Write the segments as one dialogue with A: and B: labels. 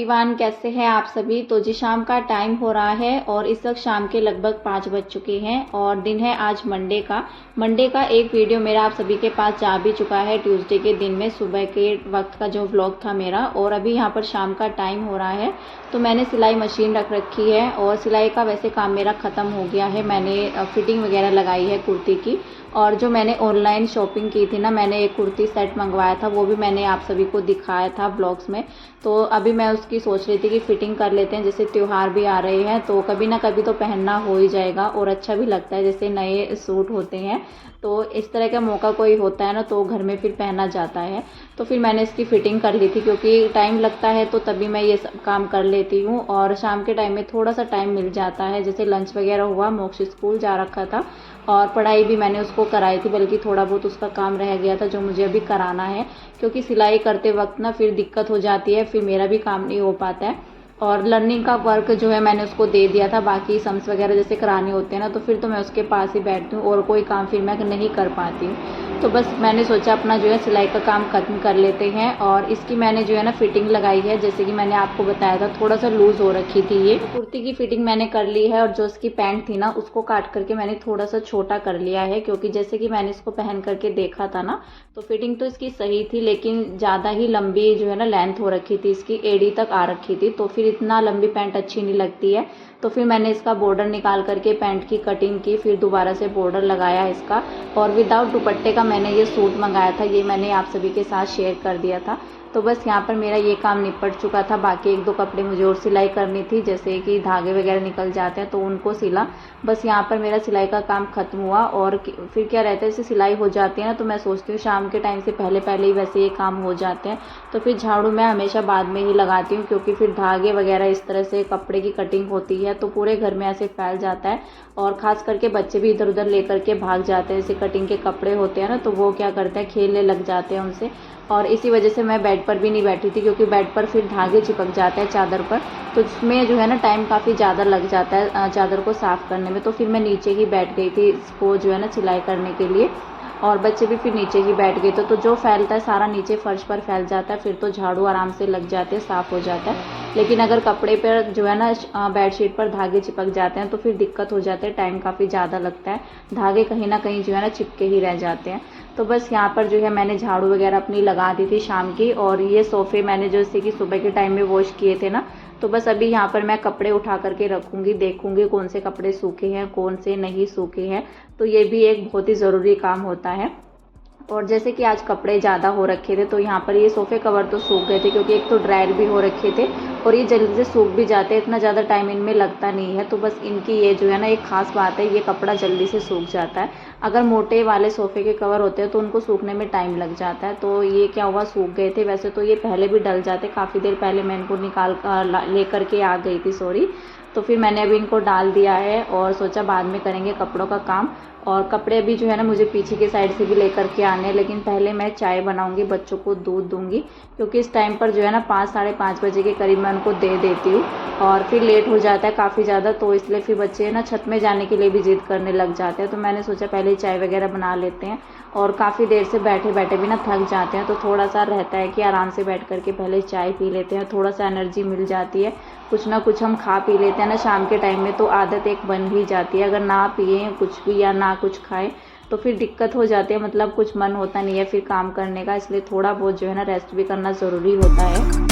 A: Everyone, कैसे हैं आप सभी। तो जी शाम का टाइम हो रहा है और इस वक्त शाम के लगभग 5 बज चुके हैं और दिन है आज मंडे का एक वीडियो मेरा आप सभी के पास जा भी चुका है ट्यूसडे के दिन में सुबह के वक्त का जो व्लॉग था मेरा। और अभी यहाँ पर शाम का टाइम हो रहा है तो मैंने सिलाई मशीन रख रखी है और सिलाई का वैसे काम मेरा ख़त्म हो गया है। मैंने फिटिंग वगैरह लगाई है कुर्ती की। और जो मैंने ऑनलाइन शॉपिंग की थी ना, मैंने एक कुर्ती सेट मंगवाया था, वो भी मैंने आप सभी को दिखाया था ब्लॉग्स में। तो अभी मैं उसकी सोच रही थी कि फ़िटिंग कर लेते हैं, जैसे त्यौहार भी आ रहे हैं तो कभी ना कभी तो पहनना हो ही जाएगा और अच्छा भी लगता है। जैसे नए सूट होते हैं तो इस तरह का मौका कोई होता है ना तो घर में फिर पहना जाता है। तो फिर मैंने इसकी फ़िटिंग कर ली थी, क्योंकि टाइम लगता है तो तभी मैं ये सब काम कर लेती हूँ। और शाम के टाइम में थोड़ा सा टाइम मिल जाता है, जैसे लंच वगैरह हुआ, मोक्ष स्कूल जा रखा था और पढ़ाई भी मैंने उसको कराई थी, बल्कि थोड़ा बहुत उसका काम रह गया था जो मुझे अभी कराना है। क्योंकि सिलाई करते वक्त ना फिर दिक्कत हो जाती है, फिर मेरा भी काम नहीं हो पाता है। और लर्निंग का वर्क जो है मैंने उसको दे दिया था, बाकी सम्स वगैरह जैसे कराने होते हैं ना तो फिर तो मैं उसके पास ही बैठती हूँ और कोई काम फिर मैं नहीं कर पाती हूँ। तो बस मैंने सोचा अपना जो है सिलाई का काम ख़त्म कर लेते हैं। और इसकी मैंने जो है ना फिटिंग लगाई है, जैसे कि मैंने आपको बताया था थोड़ा सा लूज़ हो रखी थी। ये कुर्ती की फिटिंग मैंने कर ली है और जो इसकी पैंट थी ना उसको काट करके मैंने थोड़ा सा छोटा कर लिया है, क्योंकि जैसे कि मैंने इसको पहन करके देखा था ना तो फिटिंग तो इसकी सही थी, लेकिन ज़्यादा ही लंबी जो है ना लेंथ हो रखी थी, इसकी एड़ी तक आ रखी थी। तो फिर इतना लंबी पैंट अच्छी नहीं लगती है। तो फिर मैंने इसका बॉर्डर निकाल करके पैंट की कटिंग की, फिर दोबारा से बॉर्डर लगाया इसका। और विदाउट दुपट्टे का मैंने ये सूट मंगाया था, ये मैंने आप सभी के साथ शेयर कर दिया था। तो बस यहाँ पर मेरा ये काम निपट चुका था। बाकी एक दो कपड़े मुझे और सिलाई करनी थी, जैसे कि धागे वगैरह निकल जाते हैं तो उनको सिला। बस यहाँ पर मेरा सिलाई का काम ख़त्म हुआ। और फिर क्या रहता है, जैसे सिलाई हो जाती है ना तो मैं सोचती हूँ शाम के टाइम से पहले पहले ही वैसे ये काम हो जाते हैं। तो फिर झाड़ू मैं हमेशा बाद में ही लगाती हूँ, क्योंकि फिर धागे वगैरह इस तरह से कपड़े की कटिंग होती है तो पूरे घर में ऐसे फैल जाता है। और ख़ास करके बच्चे भी इधर उधर लेकर के भाग जाते हैं, जैसे कटिंग के कपड़े होते हैं ना तो वो क्या करते हैं, खेलने लग जाते हैं उनसे। और इसी वजह से मैं बेड पर भी नहीं बैठी थी, क्योंकि बेड पर फिर धागे चिपक जाते हैं चादर पर, तो उसमें जो है ना टाइम काफ़ी ज़्यादा लग जाता है चादर को साफ़ करने में। तो फिर मैं नीचे ही बैठ गई थी इसको जो है ना सिलाई करने के लिए। और बच्चे भी फिर नीचे ही बैठ गए थे, तो जो फैलता है सारा नीचे फर्श पर फैल जाता है, फिर तो झाड़ू आराम से लग जाते हैं, साफ़ हो जाता है। लेकिन अगर कपड़े पर जो है ना बेडशीट पर धागे चिपक जाते हैं तो फिर दिक्कत हो जाती है, टाइम काफ़ी ज़्यादा लगता है, धागे कहीं ना कहीं जो है ना चिपके ही रह जाते हैं। तो बस यहाँ पर जो है मैंने झाड़ू वगैरह अपनी लगा दी थी शाम की। और ये सोफ़े मैंने जैसे कि सुबह के टाइम में वॉश किए थे ना, तो बस अभी यहाँ पर मैं कपड़े उठा करके रखूँगी, देखूँगी कौन से कपड़े सूखे हैं कौन से नहीं सूखे हैं। तो ये भी एक बहुत ही ज़रूरी काम होता है। और जैसे कि आज कपड़े ज़्यादा हो रखे थे तो यहाँ पर ये सोफ़े कवर तो सूख गए थे, क्योंकि एक तो ड्रायर भी हो रखे थे और ये जल्दी से सूख भी जाते हैं, इतना ज़्यादा टाइम इनमें लगता नहीं है। तो बस इनकी ये जो है ना एक ख़ास बात है, ये कपड़ा जल्दी से सूख जाता है। अगर मोटे वाले सोफ़े के कवर होते हैं तो उनको सूखने में टाइम लग जाता है। तो ये क्या हुआ, सूख गए थे। वैसे तो ये पहले भी डल जाते, काफ़ी देर पहले मैं इनको निकाल ले करके आ गई थी, सॉरी। तो फिर मैंने अभी इनको डाल दिया है और सोचा बाद में करेंगे कपड़ों का काम। और कपड़े अभी जो है ना मुझे पीछे की साइड से भी लेकर के आने हैं, लेकिन पहले मैं चाय बनाऊंगी, बच्चों को दूध दूंगी, क्योंकि इस टाइम पर जो है ना 5 साढ़े 5 बजे के करीब मैं उनको दे देती हूँ। और फिर लेट हो जाता है काफ़ी ज़्यादा, तो इसलिए फिर बच्चे ना छत में जाने के लिए भी जिद करने लग जाते हैं। तो मैंने सोचा पहले चाय वगैरह बना लेते हैं। और काफ़ी देर से बैठे बैठे भी ना थक जाते हैं, तो थोड़ा सा रहता है कि आराम से बैठ करके पहले चाय पी लेते हैं, थोड़ा सा एनर्जी मिल जाती है, कुछ ना कुछ हम खा पी लेते हैं ना शाम के टाइम में, तो आदत एक बन ही जाती है। अगर ना पिए कुछ भी या ना कुछ खाएं तो फिर दिक्कत हो जाती है, मतलब कुछ मन होता नहीं है फिर काम करने का। इसलिए थोड़ा बहुत जो है ना रेस्ट भी करना ज़रूरी होता है।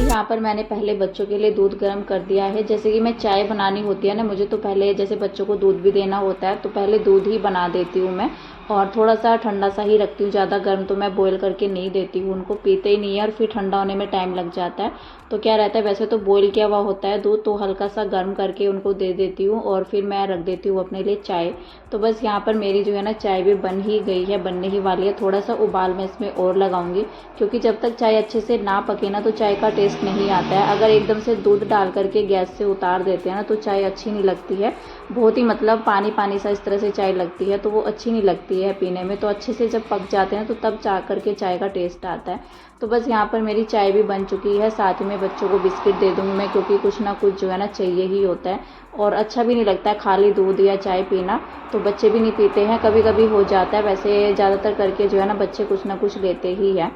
A: यहाँ पर मैंने पहले बच्चों के लिए दूध गर्म कर दिया है। जैसे कि मैं चाय बनानी होती है ना मुझे, तो पहले जैसे बच्चों को दूध भी देना होता है तो पहले दूध ही बना देती हूँ मैं। और थोड़ा सा ठंडा सा ही रखती हूँ, ज़्यादा गर्म तो मैं बॉईल करके नहीं देती हूँ, उनको पीते ही नहीं है और फिर ठंडा होने में टाइम लग जाता है। तो क्या रहता है, वैसे तो बॉईल किया हुआ होता है दूध, तो हल्का सा गर्म करके उनको दे देती हूँ और फिर मैं रख देती हूँ अपने लिए चाय। तो बस यहाँ पर मेरी जो है ना चाय भी बन ही गई है, बनने ही वाली है। थोड़ा सा उबाल मैं इसमें और लगाऊंगी, क्योंकि जब तक चाय अच्छे से ना पके ना तो चाय का टेस्ट नहीं आता है। अगर एकदम से दूध डाल करके गैस से उतार देते हैं ना तो चाय अच्छी नहीं लगती है। बहुत ही मतलब पानी पानी सा इस तरह से चाय लगती है, तो वो अच्छी नहीं लगती है पीने में। तो अच्छे से जब पक जाते हैं तो तब जा कर के चाय का टेस्ट आता है। तो बस यहाँ पर मेरी चाय भी बन चुकी है। साथ ही में बच्चों को बिस्किट दे दूँगी मैं, क्योंकि कुछ ना कुछ जो है ना चाहिए ही होता है और अच्छा भी नहीं लगता है खाली दूध या चाय पीना। तो बच्चे भी नहीं पीते हैं, कभी कभी हो जाता है, वैसे ज़्यादातर करके जो है ना बच्चे कुछ ना कुछ लेते ही हैं।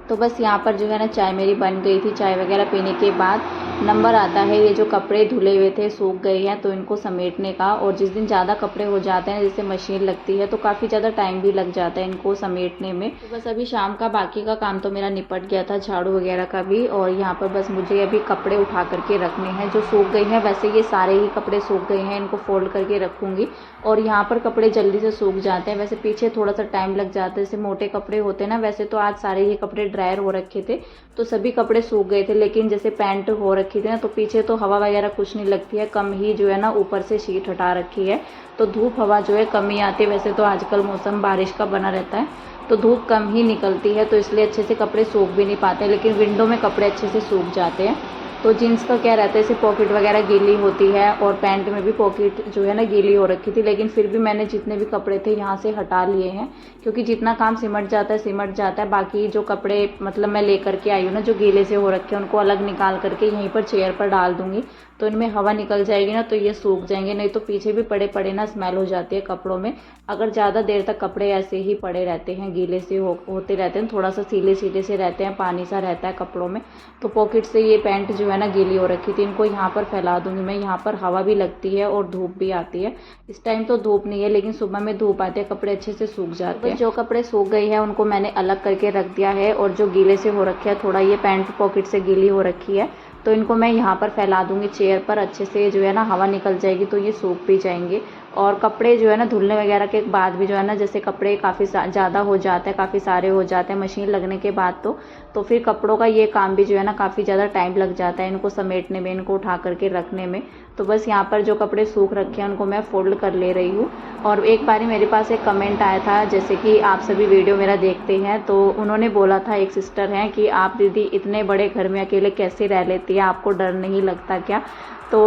A: तो बस यहाँ पर जो है ना चाय मेरी बन गई थी। चाय वगैरह पीने के बाद नंबर आता है ये जो कपड़े धुले हुए थे सूख गए हैं तो इनको समेटने का। और जिस दिन ज़्यादा कपड़े हो जाते हैं, जैसे मशीन लगती है, तो काफ़ी ज़्यादा टाइम भी लग जाता है इनको समेटने में। तो बस अभी शाम का बाकी का काम तो मेरा निपट गया था, झाड़ू वगैरह का भी। और यहाँ पर बस मुझे अभी कपड़े उठा करके रखने हैं जो सूख गए हैं। वैसे ये सारे ही कपड़े सूख गए हैं, इनको फोल्ड करके रखूँगी। और यहाँ पर कपड़े जल्दी से सूख जाते हैं, वैसे पीछे थोड़ा सा टाइम लग जाता है। जैसे मोटे कपड़े होते हैं ना, वैसे तो आज सारे ही कपड़े ड्रायर हो रखे थे तो सभी कपड़े सूख गए थे। लेकिन जैसे पैंट हो रखी थी ना, तो पीछे तो हवा वगैरह कुछ नहीं लगती है, कम ही जो है ना ऊपर से शीट हटा रखी है, तो धूप हवा जो है कम ही आती है। वैसे तो आजकल मौसम बारिश का बना रहता है तो धूप कम ही निकलती है, तो इसलिए अच्छे से कपड़े सूख भी नहीं पाते। लेकिन विंडो में कपड़े अच्छे से सूख जाते हैं। तो जीन्स का क्या रहता है, इसे पॉकेट वगैरह गीली होती है और पैंट में भी पॉकेट जो है ना गीली हो रखी थी। लेकिन फिर भी मैंने जितने भी कपड़े थे यहाँ से हटा लिए हैं, क्योंकि जितना काम सिमट जाता है सिमट जाता है। बाकी जो कपड़े मतलब मैं लेकर के आई हूँ ना, जो गीले से हो रखे हैं, उनको अलग निकाल करके यहीं पर चेयर पर डाल दूंगी, तो इनमें हवा निकल जाएगी ना, तो ये सूख जाएंगे। नहीं तो पीछे भी पड़े पड़े ना स्मेल हो जाती है कपड़ों में। अगर ज़्यादा देर तक कपड़े ऐसे ही पड़े रहते हैं, गीले से होते रहते हैं, थोड़ा सा सीले सीले से रहते हैं, पानी सा रहता है कपड़ों में, तो पॉकेट से ये पैंट जो है ना गीली हो रखी थी, इनको यहाँ पर फैला दूंगी मैं। यहाँ पर हवा भी लगती है और धूप भी आती है। इस टाइम तो धूप नहीं है, लेकिन सुबह में धूप आती है, कपड़े अच्छे से सूख जाते हैं। जो कपड़े सूख गए हैं उनको मैंने अलग करके रख दिया है, और जो गीले से हो रखे हैं, थोड़ा ये पैंट पॉकेट से गीली हो रखी है, तो इनको मैं यहाँ पर फैला दूंगी चेयर पर। अच्छे से जो है ना हवा निकल जाएगी तो ये सूख भी जाएंगे। और कपड़े जो है ना धुलने वगैरह के बाद भी जो है ना, जैसे कपड़े काफ़ी ज़्यादा हो जाते हैं, काफ़ी सारे हो जाते हैं मशीन लगने के बाद, तो फिर कपड़ों का ये काम भी जो है ना काफ़ी ज़्यादा टाइम लग जाता है इनको समेटने में, इनको उठा करके रखने में। तो बस यहाँ पर जो कपड़े सूख रखे हैं उनको मैं फोल्ड कर ले रही हूँ। और एक बार मेरे पास एक कमेंट आया था, जैसे कि आप सभी वीडियो मेरा देखते हैं, तो उन्होंने बोला था, एक सिस्टर हैं, कि आप दीदी इतने बड़े घर में अकेले कैसे रह लेती है, आपको डर नहीं लगता क्या? तो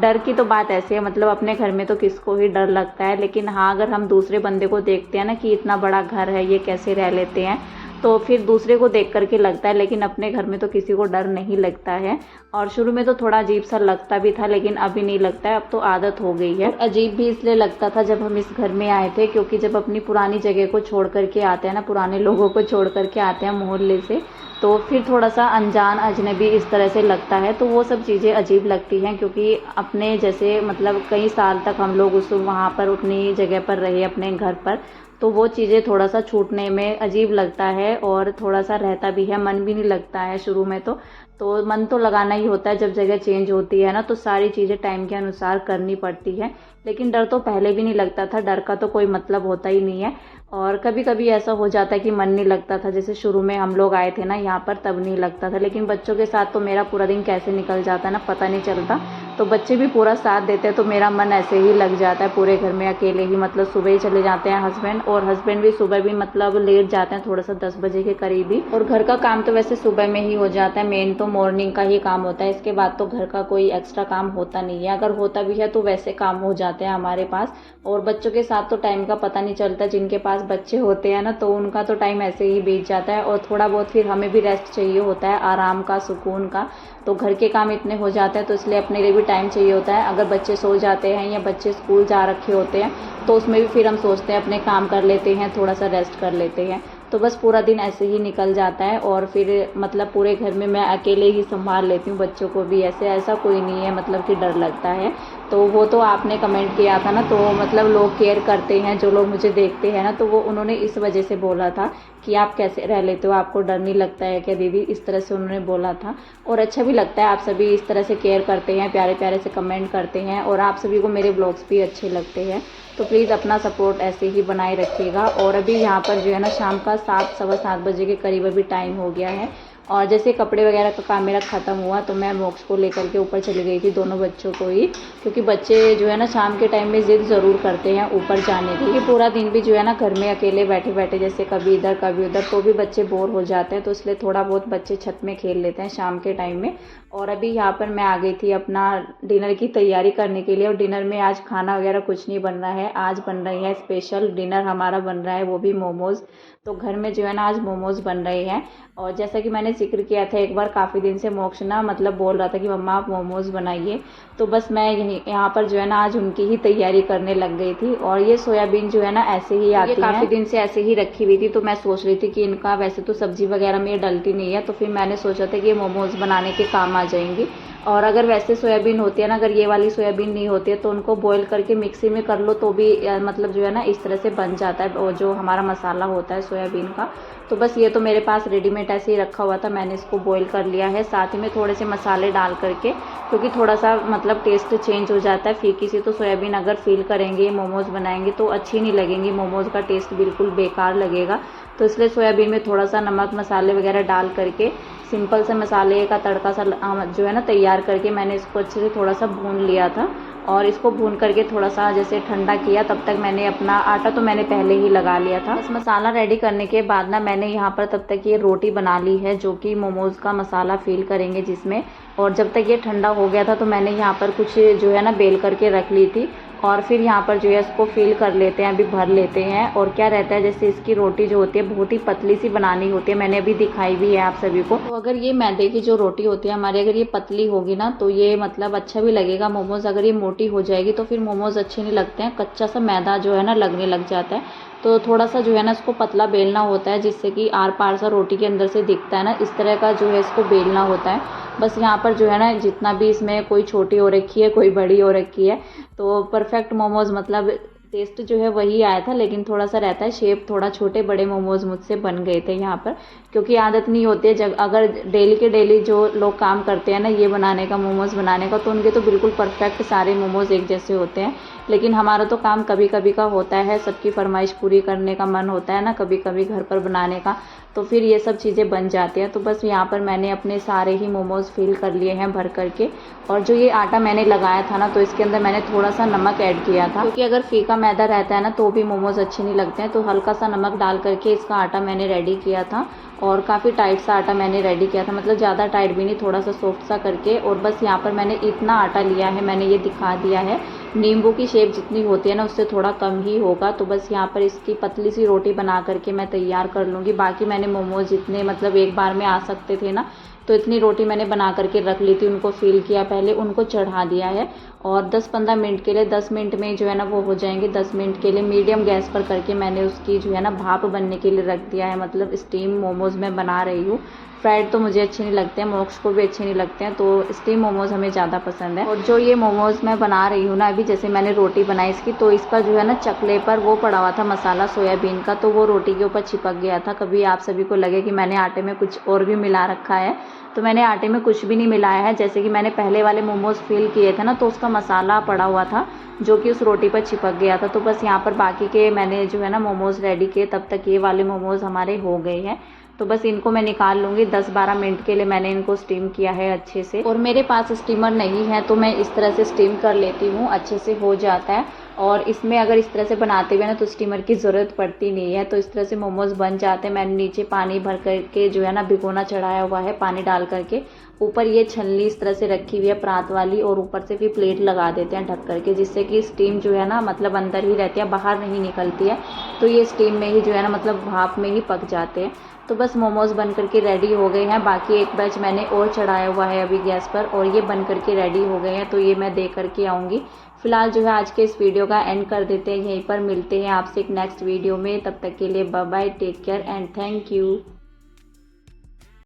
A: डर की तो बात ऐसी है, मतलब अपने घर में तो किसको ही डर लगता है, लेकिन हाँ अगर हम दूसरे बंदे को देखते हैं ना कि इतना बड़ा घर है, ये कैसे रह लेते हैं, तो फिर दूसरे को देख करके लगता है। लेकिन अपने घर में तो किसी को डर नहीं लगता है। और शुरू में तो थोड़ा अजीब सा लगता भी था, लेकिन अभी नहीं लगता है, अब तो आदत हो गई है। अजीब भी इसलिए लगता था जब हम इस घर में आए थे, क्योंकि जब अपनी पुरानी जगह को छोड़ करके आते हैं ना, पुराने लोगों को छोड़ करके आते हैं मोहल्ले से, तो फिर थोड़ा सा अनजान अजनबी इस तरह से लगता है, तो वो सब चीज़ें अजीब लगती हैं। क्योंकि अपने जैसे मतलब कई साल तक हम लोग उस वहाँ पर अपनी जगह पर रहे, अपने घर पर, तो वो चीज़ें थोड़ा सा छूटने में अजीब लगता है और थोड़ा सा रहता भी है, मन भी नहीं लगता है शुरू में। तो मन तो लगाना ही होता है, जब जगह चेंज होती है ना, तो सारी चीज़ें टाइम के अनुसार करनी पड़ती है। लेकिन डर तो पहले भी नहीं लगता था, डर का तो कोई मतलब होता ही नहीं है। और कभी कभी ऐसा हो जाता है कि मन नहीं लगता था, जैसे शुरू में हम लोग आए थे ना यहाँ पर, तब नहीं लगता था। लेकिन बच्चों के साथ तो मेरा पूरा दिन कैसे निकल जाता है ना, पता नहीं चलता। तो बच्चे भी पूरा साथ देते हैं, तो मेरा मन ऐसे ही लग जाता है पूरे घर में अकेले ही। मतलब सुबह ही चले जाते हैं हस्बैंड, और हस्बैंड भी सुबह भी मतलब लेट जाते हैं, थोड़ा सा 10 बजे के करीब ही। और घर का काम तो वैसे सुबह में ही हो जाता है, मेन तो मॉर्निंग का ही काम होता है। इसके बाद तो घर का कोई एक्स्ट्रा काम होता नहीं है, अगर होता भी है तो वैसे काम हो जाते हैं हमारे पास। और बच्चों के साथ तो टाइम का पता नहीं चलता, जिनके पास बच्चे होते हैं ना, तो उनका तो टाइम ऐसे ही बीत जाता है। और थोड़ा बहुत फिर हमें भी रेस्ट चाहिए होता है, आराम का, सुकून का। तो घर के काम इतने हो जाते हैं, तो इसलिए अपने लिए भी टाइम चाहिए होता है। अगर बच्चे सो जाते हैं या बच्चे स्कूल जा रखे होते हैं, तो उसमें भी फिर हम सोचते हैं अपने काम कर लेते हैं, थोड़ा सा रेस्ट कर लेते हैं। तो बस पूरा दिन ऐसे ही निकल जाता है। और फिर मतलब पूरे घर में मैं अकेले ही संभाल लेती हूँ बच्चों को भी, ऐसा कोई नहीं है मतलब कि डर लगता है। तो वो तो आपने कमेंट किया था ना, तो मतलब लोग केयर करते हैं, जो लोग मुझे देखते हैं ना, तो वो उन्होंने इस वजह से बोला था कि आप कैसे रह लेते हो, आपको डर नहीं लगता है क्या दीदी, इस तरह से उन्होंने बोला था। और अच्छा भी लगता है, आप सभी इस तरह से केयर करते हैं, प्यारे प्यारे से कमेंट करते हैं, और आप सभी को मेरे ब्लॉग्स भी अच्छे लगते हैं। तो प्लीज़ अपना सपोर्ट ऐसे ही बनाए रखिएगा। और अभी यहाँ पर जो है ना शाम का 7 सवा 7 बजे के करीब अभी टाइम हो गया है, और जैसे कपड़े वगैरह का काम मेरा ख़त्म हुआ तो मैं मोक्ष को लेकर के ऊपर चली गई थी, दोनों बच्चों को ही, क्योंकि बच्चे जो है ना शाम के टाइम में ज़िद ज़रूर करते हैं ऊपर जाने की, क्योंकि पूरा दिन भी जो है ना घर में अकेले बैठे बैठे जैसे कभी इधर कभी उधर तो भी बच्चे बोर हो जाते हैं, तो इसलिए थोड़ा बहुत बच्चे छत में खेल लेते हैं शाम के टाइम में। और अभी यहाँ पर मैं आ गई थी अपना डिनर की तैयारी करने के लिए, और डिनर में आज खाना वगैरह कुछ नहीं बन रहा है, आज बन रही है स्पेशल डिनर हमारा बन रहा है, वो भी मोमोज़। तो घर में जो है ना आज मोमोज़ बन रहे हैं। और जैसा कि मैंने जिक्र किया था एक बार, काफ़ी दिन से मोक्ष ना मतलब बोल रहा था कि मम्मा आप मोमोज़ बनाइए, तो बस मैं यहाँ पर जो है ना आज उनकी ही तैयारी करने लग गई थी। और ये सोयाबीन जो है ना ऐसे ही आती है, काफ़ी दिन से ऐसे ही रखी हुई थी, तो मैं सोच रही थी कि इनका वैसे तो सब्जी वगैरह में ये डलती नहीं है, तो फिर मैंने सोचा था कि ये मोमोज़ बनाने के काम आ जाएंगी। और अगर वैसे सोयाबीन होती है ना, अगर ये वाली सोयाबीन नहीं होती है तो उनको बॉईल करके मिक्सी में कर लो तो भी मतलब जो है ना इस तरह से बन जाता है, और जो हमारा मसाला होता है सोयाबीन का। तो बस ये तो मेरे पास रेडीमेड ऐसे ही रखा हुआ था, मैंने इसको बॉईल कर लिया है, साथ ही में थोड़े से मसाले डाल करके, क्योंकि थोड़ा सा मतलब टेस्ट चेंज हो जाता है। फीकी सी तो सोयाबीन अगर फील करेंगे मोमोज़ बनाएंगे तो अच्छी नहीं लगेंगी, मोमोज़ का टेस्ट बिल्कुल बेकार लगेगा। तो इसलिए सोयाबीन में थोड़ा सा नमक मसाले वगैरह डाल करके सिंपल से मसाले का तड़का सा जो है ना तैयार करके मैंने इसको अच्छे से थोड़ा सा भून लिया था। और इसको भून करके थोड़ा सा जैसे ठंडा किया, तब तक मैंने अपना आटा तो मैंने पहले ही लगा लिया था। बस मसाला रेडी करने के बाद ना मैंने यहाँ पर तब तक ये रोटी बना ली है, जो कि मोमोज़ का मसाला फील करेंगे जिसमें। और जब तक ये ठंडा हो गया था तो मैंने यहाँ पर कुछ जो है ना बेल करके रख ली थी, और फिर यहाँ पर जो है इसको फिल कर लेते हैं, अभी भर लेते हैं। और क्या रहता है, जैसे इसकी रोटी जो होती है बहुत ही पतली सी बनानी होती है, मैंने अभी दिखाई भी है आप सभी को। तो अगर ये मैदे की जो रोटी होती है हमारी, अगर ये पतली होगी ना तो ये मतलब अच्छा भी लगेगा मोमोज़। अगर ये मोटी हो जाएगी तो फिर मोमोज़ अच्छे नहीं लगते हैं, कच्चा सा मैदा जो है ना लगने लग जाता है। तो थोड़ा सा जो है ना इसको पतला बेलना होता है, जिससे कि आर पार सा रोटी के अंदर से दिखता है ना, इस तरह का जो है इसको बेलना होता है। बस यहाँ पर जो है ना जितना भी इसमें कोई छोटी हो रखी है कोई बड़ी हो रखी है, तो परफेक्ट मोमोज़ मतलब टेस्ट जो है वही आया था, लेकिन थोड़ा सा रहता है शेप, थोड़ा छोटे बड़े मोमोज़ मुझसे बन गए थे यहाँ पर, क्योंकि आदत नहीं होती है। जब अगर डेली के डेली जो लोग काम करते हैं ना ये बनाने का, मोमोज़ बनाने का, तो उनके तो बिल्कुल परफेक्ट सारे मोमोज़ एक जैसे होते हैं। लेकिन हमारा तो काम कभी कभी का होता है, सबकी फरमाइश पूरी करने का मन होता है ना कभी कभी घर पर बनाने का, तो फिर ये सब चीज़ें बन जाती हैं। तो बस यहाँ पर मैंने अपने सारे ही मोमोज़ फिल कर लिए हैं भर करके। और जो ये आटा मैंने लगाया था ना, तो इसके अंदर मैंने थोड़ा सा नमक ऐड किया था, क्योंकि अगर फीका मैदा रहता है ना तो भी मोमोज़ अच्छे नहीं लगते हैं। तो हल्का सा नमक डाल करके इसका आटा मैंने रेडी किया था, और काफ़ी टाइट सा आटा मैंने रेडी किया था, मतलब ज़्यादा टाइट भी नहीं, थोड़ा सा सॉफ्ट सा करके। और बस यहाँ पर मैंने इतना आटा लिया है, मैंने ये दिखा दिया है, नींबू की शेप जितनी होती है ना उससे थोड़ा कम ही होगा। तो बस यहाँ पर इसकी पतली सी रोटी बना करके मैं तैयार कर लूँगी। बाकी मैंने मोमोज़ जितने मतलब एक बार में आ सकते थे ना, तो इतनी रोटी मैंने बना करके रख ली थी, उनको फिल किया पहले, उनको चढ़ा दिया है। और 10-15 मिनट के लिए, 10 मिनट में जो है ना वो हो जाएंगे। 10 मिनट के लिए मीडियम गैस पर करके मैंने उसकी जो है ना भाप बनने के लिए रख दिया है, मतलब स्टीम मोमोज़ मैं बना रही हूँ। फ्राइड तो मुझे अच्छे नहीं लगते हैं, मोक्ष को भी अच्छे नहीं लगते हैं, तो स्टीम मोमोज़ हमें ज़्यादा पसंद है। और जो ये मोमोज़ मैं बना रही हूँ ना अभी, जैसे मैंने रोटी बनाई इसकी, तो इसका जो है ना चकले पर वो पड़ा हुआ था मसाला सोयाबीन का, तो वो रोटी के ऊपर चिपक गया था। कभी आप सभी को लगे कि मैंने आटे में कुछ और भी मिला रखा है, तो मैंने आटे में कुछ भी नहीं मिलाया है। जैसे कि मैंने पहले वाले मोमोज़ फिल किए थे ना, तो उसका मसाला पड़ा हुआ था जो कि उस रोटी पर चिपक गया था। तो बस यहाँ पर बाकी के मैंने जो है ना मोमोज़ रेडी किए, तब तक ये वाले मोमोज़ हमारे हो गए हैं। तो बस इनको मैं निकाल लूँगी। 10-12 मिनट के लिए मैंने इनको स्टीम किया है अच्छे से, और मेरे पास स्टीमर नहीं है तो मैं इस तरह से स्टीम कर लेती हूँ, अच्छे से हो जाता है। और इसमें अगर इस तरह से बनाते हुए ना तो स्टीमर की ज़रूरत पड़ती नहीं है, तो इस तरह से मोमोज़ बन जाते हैं। मैंने नीचे पानी भर करके जो है ना भिगोना चढ़ाया हुआ है, पानी डाल करके ऊपर ये छलनी इस तरह से रखी हुई है परात वाली, और ऊपर से फिर प्लेट लगा देते हैं ढक करके, जिससे कि स्टीम जो है ना मतलब अंदर ही रहती है, बाहर नहीं निकलती है। तो ये स्टीम में ही जो है ना मतलब भाप में ही पक जाते हैं। तो बस मोमोज़ बन करके रेडी हो गए हैं। बाकी एक बैच मैंने और चढ़ाया हुआ है अभी गैस पर, और ये बन करके रेडी हो गए हैं, तो ये मैं दे करके आऊँगी। फिलहाल जो है आज के इस वीडियो का एंड कर देते हैं यहीं पर। मिलते हैं आपसे एक नेक्स्ट वीडियो में, तब तक के लिए bye bye, take care and thank you.